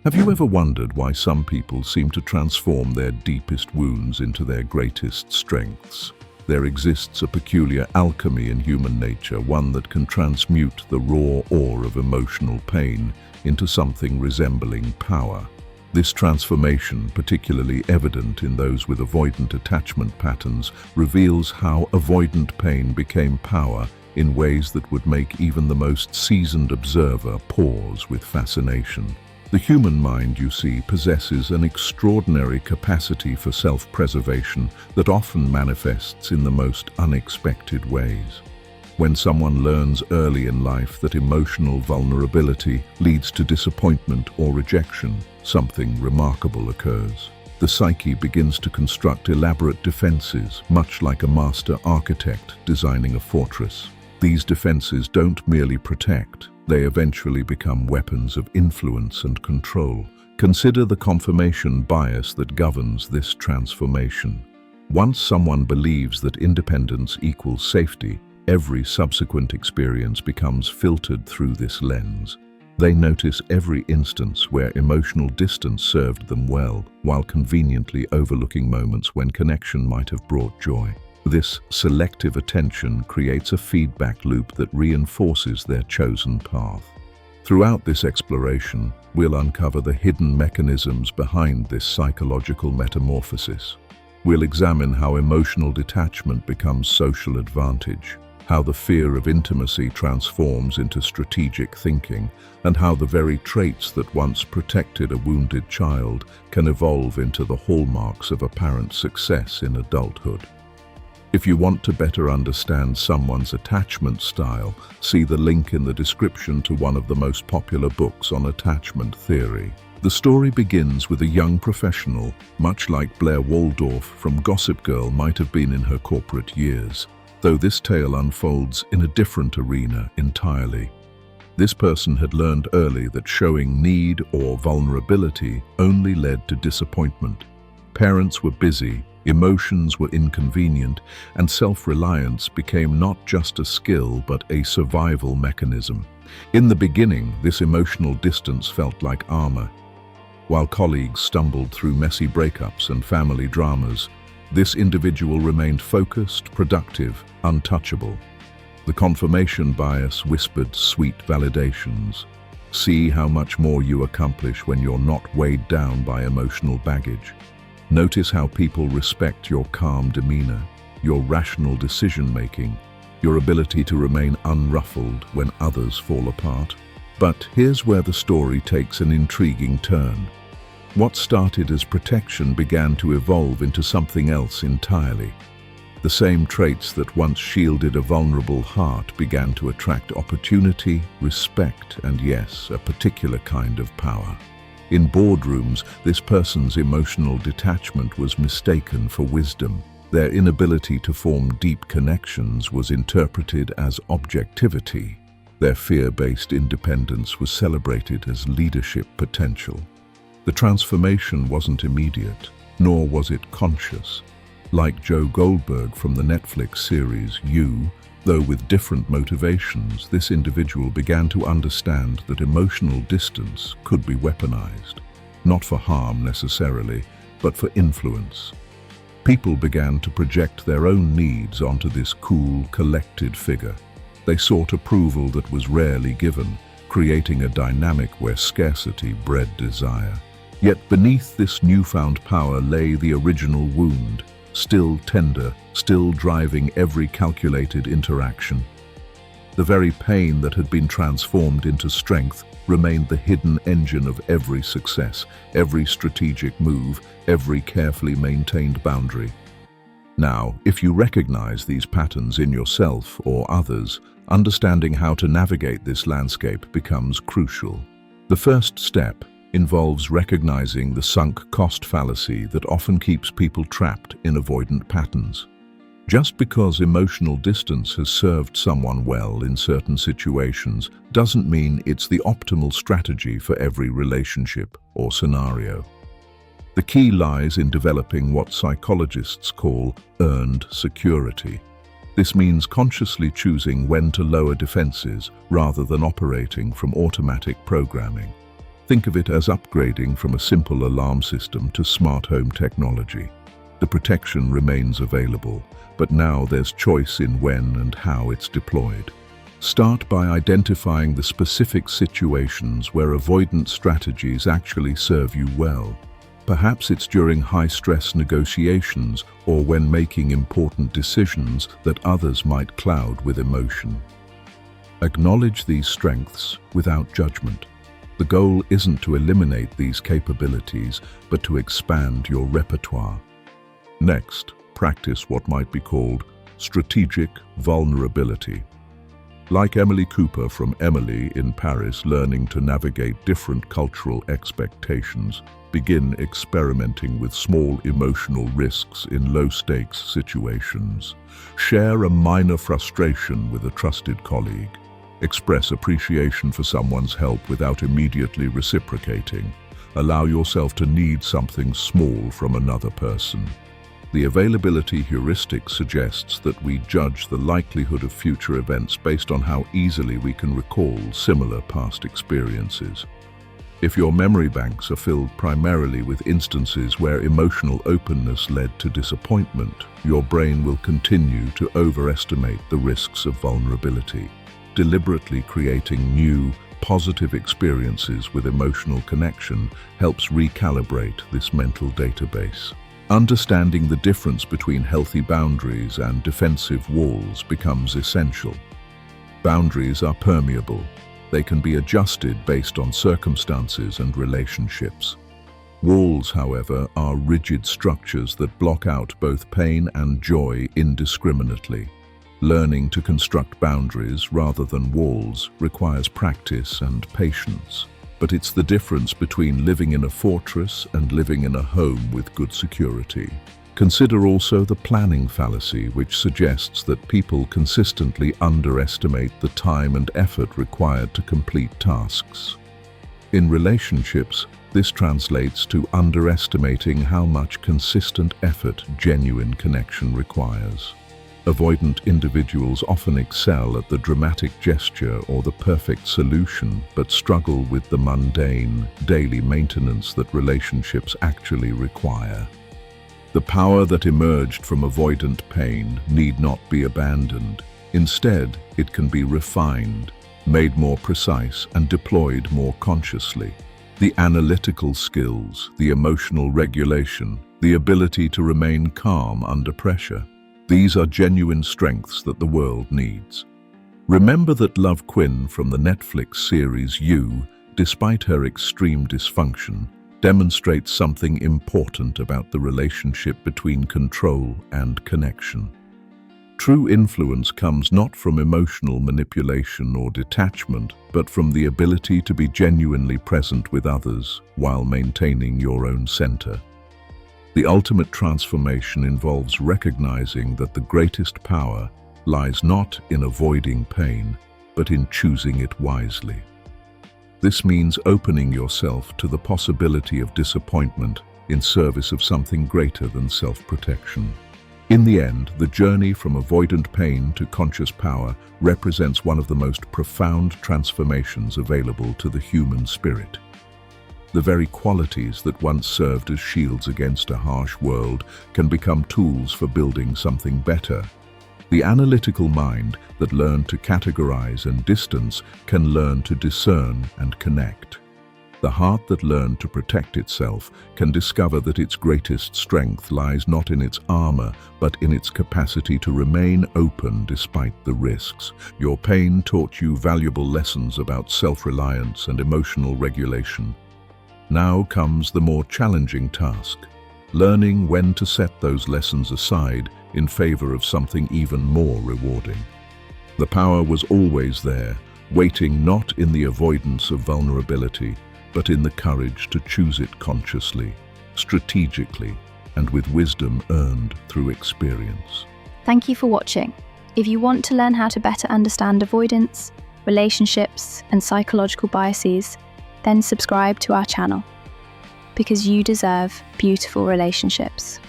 Have you ever wondered why some people seem to transform their deepest wounds into their greatest strengths? There exists a peculiar alchemy in human nature, one that can transmute the raw ore of emotional pain into something resembling power. This transformation, particularly evident in those with avoidant attachment patterns, reveals how avoidant pain became power in ways that would make even the most seasoned observer pause with fascination. The human mind, you see, possesses an extraordinary capacity for self-preservation that often manifests in the most unexpected ways. When someone learns early in life that emotional vulnerability leads to disappointment or rejection, something remarkable occurs. The psyche begins to construct elaborate defenses, much like a master architect designing a fortress. These defenses don't merely protect, they eventually become weapons of influence and control. Consider the confirmation bias that governs this transformation. Once someone believes that independence equals safety, every subsequent experience becomes filtered through this lens. They notice every instance where emotional distance served them well, while conveniently overlooking moments when connection might have brought joy. This selective attention creates a feedback loop that reinforces their chosen path. Throughout this exploration, we'll uncover the hidden mechanisms behind this psychological metamorphosis. We'll examine how emotional detachment becomes social advantage, how the fear of intimacy transforms into strategic thinking, and how the very traits that once protected a wounded child can evolve into the hallmarks of apparent success in adulthood. If you want to better understand someone's attachment style, see the link in the description to one of the most popular books on attachment theory. The story begins with a young professional, much like Blair Waldorf from Gossip Girl might have been in her corporate years, though this tale unfolds in a different arena entirely. This person had learned early that showing need or vulnerability only led to disappointment. Parents were busy, emotions were inconvenient, and self-reliance became not just a skill but a survival mechanism. In the beginning, this emotional distance felt like armor. While colleagues stumbled through messy breakups and family dramas, this individual remained focused, productive, untouchable. The confirmation bias whispered sweet validations. See how much more you accomplish when you're not weighed down by emotional baggage. Notice how people respect your calm demeanor, your rational decision-making, your ability to remain unruffled when others fall apart. But here's where the story takes an intriguing turn. What started as protection began to evolve into something else entirely. The same traits that once shielded a vulnerable heart began to attract opportunity, respect, and yes, a particular kind of power. In boardrooms, this person's emotional detachment was mistaken for wisdom. Their inability to form deep connections was interpreted as objectivity. Their fear-based independence was celebrated as leadership potential. The transformation wasn't immediate, nor was it conscious. Like Joe Goldberg from the Netflix series You, though with different motivations, this individual began to understand that emotional distance could be weaponized, not for harm necessarily, but for influence. People began to project their own needs onto this cool, collected figure. They sought approval that was rarely given, creating a dynamic where scarcity bred desire. Yet beneath this newfound power lay the original wound, still tender, still driving every calculated interaction. The very pain that had been transformed into strength remained the hidden engine of every success, every strategic move, every carefully maintained boundary. Now, if you recognize these patterns in yourself or others, understanding how to navigate this landscape becomes crucial. The first step involves recognizing the sunk cost fallacy that often keeps people trapped in avoidant patterns. Just because emotional distance has served someone well in certain situations doesn't mean it's the optimal strategy for every relationship or scenario. The key lies in developing what psychologists call earned security. This means consciously choosing when to lower defenses rather than operating from automatic programming. Think of it as upgrading from a simple alarm system to smart home technology. The protection remains available, but now there's choice in when and how it's deployed. Start by identifying the specific situations where avoidance strategies actually serve you well. Perhaps it's during high-stress negotiations or when making important decisions that others might cloud with emotion. Acknowledge these strengths without judgment. The goal isn't to eliminate these capabilities, but to expand your repertoire. Next, practice what might be called strategic vulnerability. Like Emily Cooper from Emily in Paris learning to navigate different cultural expectations, begin experimenting with small emotional risks in low-stakes situations. Share a minor frustration with a trusted colleague. Express appreciation for someone's help without immediately reciprocating. Allow yourself to need something small from another person. The availability heuristic suggests that we judge the likelihood of future events based on how easily we can recall similar past experiences. If your memory banks are filled primarily with instances where emotional openness led to disappointment, your brain will continue to overestimate the risks of vulnerability. Deliberately creating new, positive experiences with emotional connection helps recalibrate this mental database. Understanding the difference between healthy boundaries and defensive walls becomes essential. Boundaries are permeable. They can be adjusted based on circumstances and relationships. Walls, however, are rigid structures that block out both pain and joy indiscriminately. Learning to construct boundaries rather than walls requires practice and patience. But it's the difference between living in a fortress and living in a home with good security. Consider also the planning fallacy, which suggests that people consistently underestimate the time and effort required to complete tasks. In relationships, this translates to underestimating how much consistent effort genuine connection requires. Avoidant individuals often excel at the dramatic gesture or the perfect solution, but struggle with the mundane, daily maintenance that relationships actually require. The power that emerged from avoidant pain need not be abandoned. Instead, it can be refined, made more precise, and deployed more consciously. The analytical skills, the emotional regulation, the ability to remain calm under pressure. These are genuine strengths that the world needs. Remember that Love Quinn from the Netflix series You, despite her extreme dysfunction, demonstrates something important about the relationship between control and connection. True influence comes not from emotional manipulation or detachment, but from the ability to be genuinely present with others while maintaining your own center. The ultimate transformation involves recognizing that the greatest power lies not in avoiding pain, but in choosing it wisely. This means opening yourself to the possibility of disappointment in service of something greater than self-protection. In the end, the journey from avoidant pain to conscious power represents one of the most profound transformations available to the human spirit. The very qualities that once served as shields against a harsh world can become tools for building something better. The analytical mind that learned to categorize and distance can learn to discern and connect. The heart that learned to protect itself can discover that its greatest strength lies not in its armor, but in its capacity to remain open despite the risks. Your pain taught you valuable lessons about self-reliance and emotional regulation. Now comes the more challenging task, learning when to set those lessons aside in favor of something even more rewarding. The power was always there, waiting not in the avoidance of vulnerability, but in the courage to choose it consciously, strategically, and with wisdom earned through experience. Thank you for watching. If you want to learn how to better understand avoidance, relationships, and psychological biases, then subscribe to our channel, because you deserve beautiful relationships.